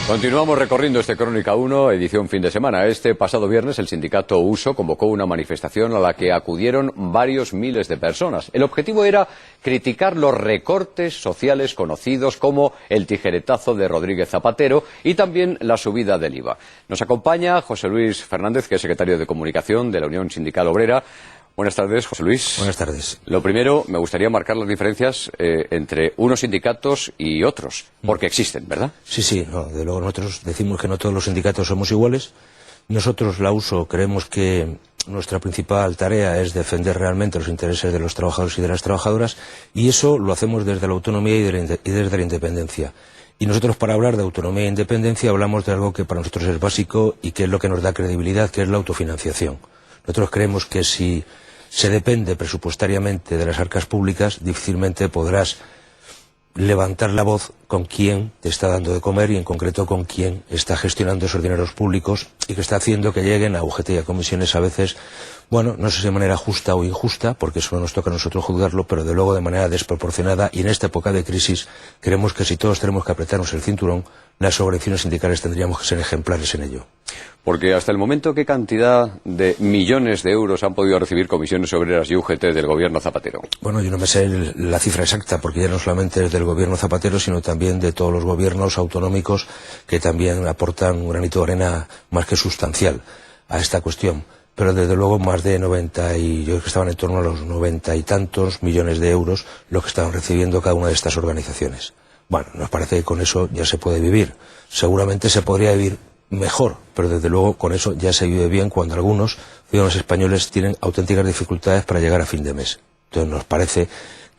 Continuamos recorriendo este Crónica 1, edición fin de semana. Este pasado viernes el sindicato USO convocó una manifestación a la que acudieron varios miles de personas. El objetivo era criticar los recortes sociales conocidos como el tijeretazo de Rodríguez Zapatero y también la subida del IVA. Nos acompaña José Luis Fernández, que es secretario de Comunicación de la Unión Sindical Obrera. Buenas tardes, José Luis. Buenas tardes. Lo primero, me gustaría marcar las diferencias entre unos sindicatos y otros, porque existen, ¿verdad? Sí, no, de luego nosotros decimos que no todos los sindicatos somos iguales. Nosotros, la USO, creemos que nuestra principal tarea es defender realmente los intereses de los trabajadores y de las trabajadoras, y eso lo hacemos desde la autonomía y desde la independencia. Y nosotros, para hablar de autonomía e independencia, hablamos de algo que para nosotros es básico y que es lo que nos da credibilidad, que es la autofinanciación. Nosotros creemos que si se depende presupuestariamente de las arcas públicas, difícilmente podrás levantar la voz con quién te está dando de comer y en concreto con quién está gestionando esos dineros públicos y que está haciendo que lleguen a UGT y a comisiones a veces, bueno, no sé si de manera justa o injusta, porque eso no nos toca a nosotros juzgarlo, pero de luego de manera desproporcionada, y en esta época de crisis creemos que si todos tenemos que apretarnos el cinturón, las organizaciones sindicales tendríamos que ser ejemplares en ello. Porque hasta el momento, ¿qué cantidad de millones de euros han podido recibir comisiones obreras y UGT del gobierno Zapatero? Bueno, yo no me sé la cifra exacta, porque ya no solamente es del gobierno Zapatero, sino también de todos los gobiernos autonómicos que también aportan un granito de arena más que sustancial a esta cuestión. Pero desde luego más de 90 y yo creo que estaban en torno a los 90 y tantos millones de euros lo que estaban recibiendo cada una de estas organizaciones. Bueno, nos parece que con eso ya se puede vivir. Seguramente se podría vivir mejor, pero desde luego con eso ya se vive bien cuando algunos ciudadanos españoles tienen auténticas dificultades para llegar a fin de mes. Entonces nos parece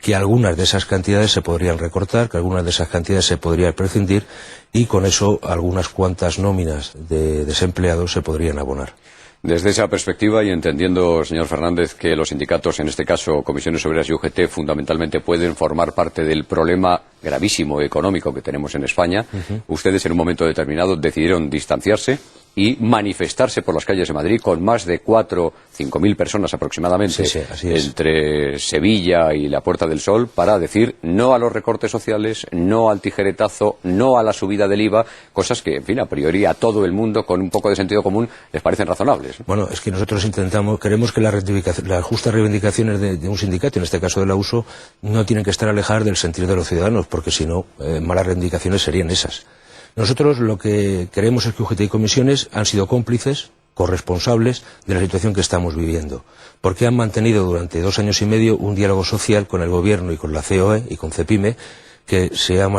que algunas de esas cantidades se podrían recortar, que algunas de esas cantidades se podrían prescindir y con eso algunas cuantas nóminas de desempleados se podrían abonar. Desde esa perspectiva y entendiendo, señor Fernández, que los sindicatos, en este caso Comisiones Obreras y UGT, fundamentalmente pueden formar parte del problema gravísimo económico que tenemos en España, ustedes en un momento determinado decidieron distanciarse y manifestarse por las calles de Madrid con más de 4.000 o 5.000 personas aproximadamente entre Sevilla y la Puerta del Sol para decir no a los recortes sociales, no al tijeretazo, no a la subida del IVA, cosas que, en fin, a priori a todo el mundo con un poco de sentido común les parecen razonables. Bueno, es que nosotros queremos que las justas reivindicaciones de un sindicato, en este caso de la USO, no tienen que estar alejadas del sentir de los ciudadanos, porque si no, malas reivindicaciones serían esas. Nosotros lo que queremos es que UGT y comisiones han sido cómplices, corresponsables de la situación que estamos viviendo, porque han mantenido durante 2 años y medio un diálogo social con el gobierno y con la COE y con CEPIME que se ha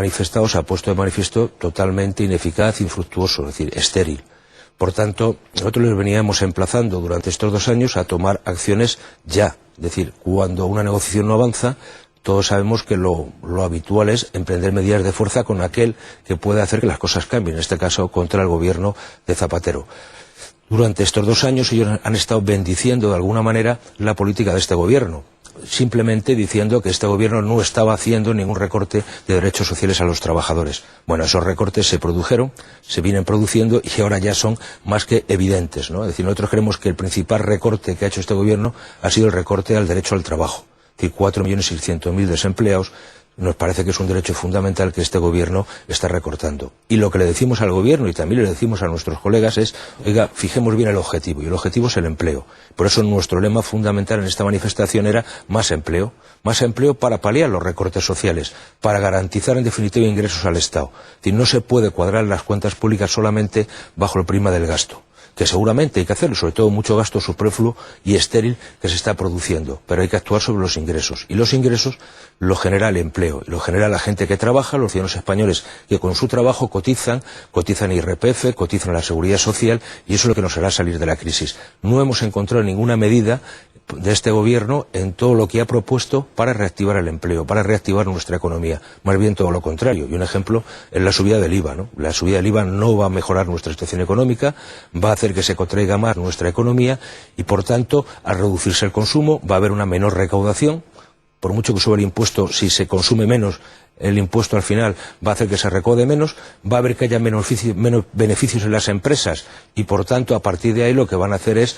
puesto de manifiesto totalmente ineficaz, infructuoso, es decir, estéril. Por tanto, nosotros les veníamos emplazando durante estos 2 años a tomar acciones ya, es decir, cuando una negociación no avanza, todos sabemos que lo habitual es emprender medidas de fuerza con aquel que puede hacer que las cosas cambien, en este caso contra el gobierno de Zapatero. Durante estos 2 años ellos han estado bendiciendo de alguna manera la política de este gobierno, simplemente diciendo que este gobierno no estaba haciendo ningún recorte de derechos sociales a los trabajadores. Bueno, esos recortes se produjeron, se vienen produciendo y ahora ya son más que evidentes, ¿no? Es decir, nosotros creemos que el principal recorte que ha hecho este gobierno ha sido el recorte al derecho al trabajo. Es decir, 4.600.000 desempleados, nos parece que es un derecho fundamental que este gobierno está recortando. Y lo que le decimos al gobierno y también le decimos a nuestros colegas es, oiga, fijemos bien el objetivo, y el objetivo es el empleo. Por eso nuestro lema fundamental en esta manifestación era más empleo para paliar los recortes sociales, para garantizar en definitiva ingresos al Estado. Es decir, no se puede cuadrar las cuentas públicas solamente bajo el prisma del gasto, que seguramente hay que hacerlo, sobre todo mucho gasto superfluo y estéril que se está produciendo, pero hay que actuar sobre los ingresos, y los ingresos lo genera el empleo, lo genera la gente que trabaja, los ciudadanos españoles que con su trabajo cotizan IRPF, cotizan a la Seguridad Social, y eso es lo que nos hará salir de la crisis. No hemos encontrado ninguna medida de este gobierno en todo lo que ha propuesto para reactivar el empleo, para reactivar nuestra economía. Más bien todo lo contrario. Y un ejemplo es la subida del IVA, ¿no? La subida del IVA no va a mejorar nuestra situación económica, va a hacer que se contraiga más nuestra economía y, por tanto, al reducirse el consumo va a haber una menor recaudación. Por mucho que suba el impuesto, si se consume menos, el impuesto al final va a hacer que se recaude menos, va a haber que haya menos beneficios en las empresas y por tanto a partir de ahí lo que van a hacer es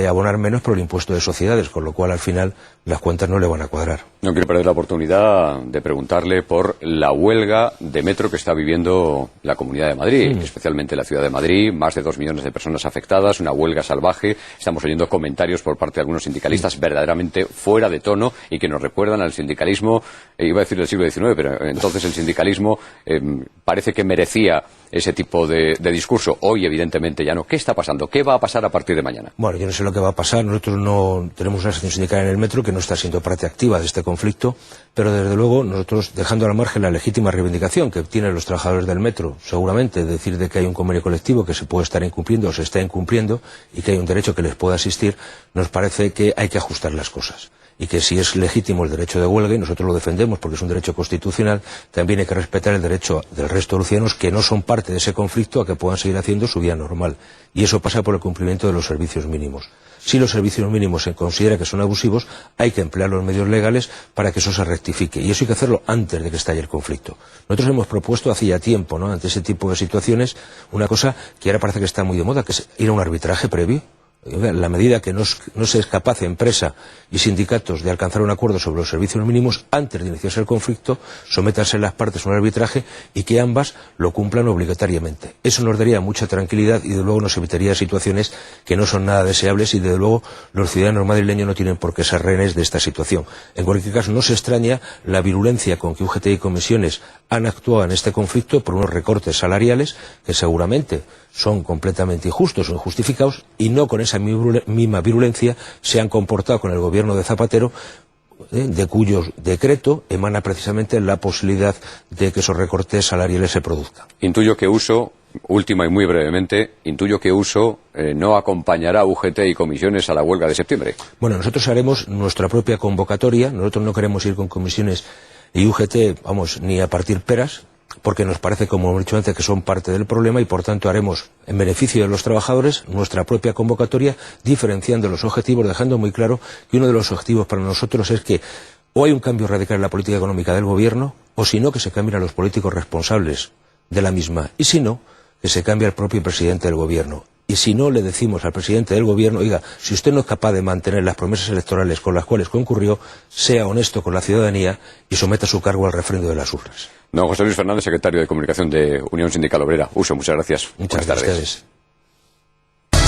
abonar menos por el impuesto de sociedades, con lo cual al final las cuentas no le van a cuadrar. No quiero perder la oportunidad de preguntarle por la huelga de metro que está viviendo la Comunidad de Madrid, especialmente la ciudad de Madrid, más de 2 millones de personas afectadas, una huelga salvaje. Estamos oyendo comentarios por parte de algunos sindicalistas verdaderamente fuera de tono y que nos recuerdan al sindicalismo, iba a decir del siglo XIX, pero entonces el sindicalismo parece que merecía ese tipo de discurso. Hoy, evidentemente, ya no. ¿Qué está pasando? ¿Qué va a pasar a partir de mañana? Bueno, yo no sé lo que va a pasar. Nosotros no tenemos una sección sindical en el metro que no está siendo parte activa de este conflicto, pero desde luego nosotros, dejando al margen la legítima reivindicación que tienen los trabajadores del metro, seguramente decir de que hay un convenio colectivo que se puede estar incumpliendo o se está incumpliendo y que hay un derecho que les pueda asistir, nos parece que hay que ajustar las cosas. Y que si es legítimo el derecho de huelga, y nosotros lo defendemos porque es un derecho constitucional, también hay que respetar el derecho del resto de los ciudadanos que no son parte de ese conflicto a que puedan seguir haciendo su vida normal. Y eso pasa por el cumplimiento de los servicios mínimos. Si los servicios mínimos se considera que son abusivos, hay que emplear los medios legales para que eso se rectifique. Y eso hay que hacerlo antes de que estalle el conflicto. Nosotros hemos propuesto hacía tiempo, ¿no?, ante ese tipo de situaciones, una cosa que ahora parece que está muy de moda, que es ir a un arbitraje previo. La medida que no se es capaz empresa y sindicatos de alcanzar un acuerdo sobre los servicios mínimos antes de iniciarse el conflicto, sométanse las partes a un arbitraje y que ambas lo cumplan obligatoriamente. Eso nos daría mucha tranquilidad y de luego nos evitaría situaciones que no son nada deseables y de luego los ciudadanos madrileños no tienen por qué ser rehenes de esta situación. En cualquier caso, no se extraña la virulencia con que UGT y comisiones han actuado en este conflicto por unos recortes salariales que seguramente son completamente injustos o injustificados y no con esa misma virulencia se han comportado con el gobierno de Zapatero, de cuyo decreto emana precisamente la posibilidad de que esos recortes salariales se produzcan. Intuyo que Uso, última y muy brevemente, no acompañará a UGT y comisiones a la huelga de septiembre. Bueno, nosotros haremos nuestra propia convocatoria. Nosotros no queremos ir con comisiones y UGT, ni a partir peras, porque nos parece, como hemos dicho antes, que son parte del problema y por tanto haremos, en beneficio de los trabajadores, nuestra propia convocatoria, diferenciando los objetivos, dejando muy claro que uno de los objetivos para nosotros es que o hay un cambio radical en la política económica del gobierno, o si no, que se cambien a los políticos responsables de la misma, y si no, que se cambie al propio presidente del gobierno. Y si no, le decimos al presidente del gobierno, oiga, si usted no es capaz de mantener las promesas electorales con las cuales concurrió, sea honesto con la ciudadanía y someta su cargo al refrendo de las urnas. Don José Luis Fernández, secretario de Comunicación de Unión Sindical Obrera. Uso, muchas gracias. Muchas gracias a ustedes.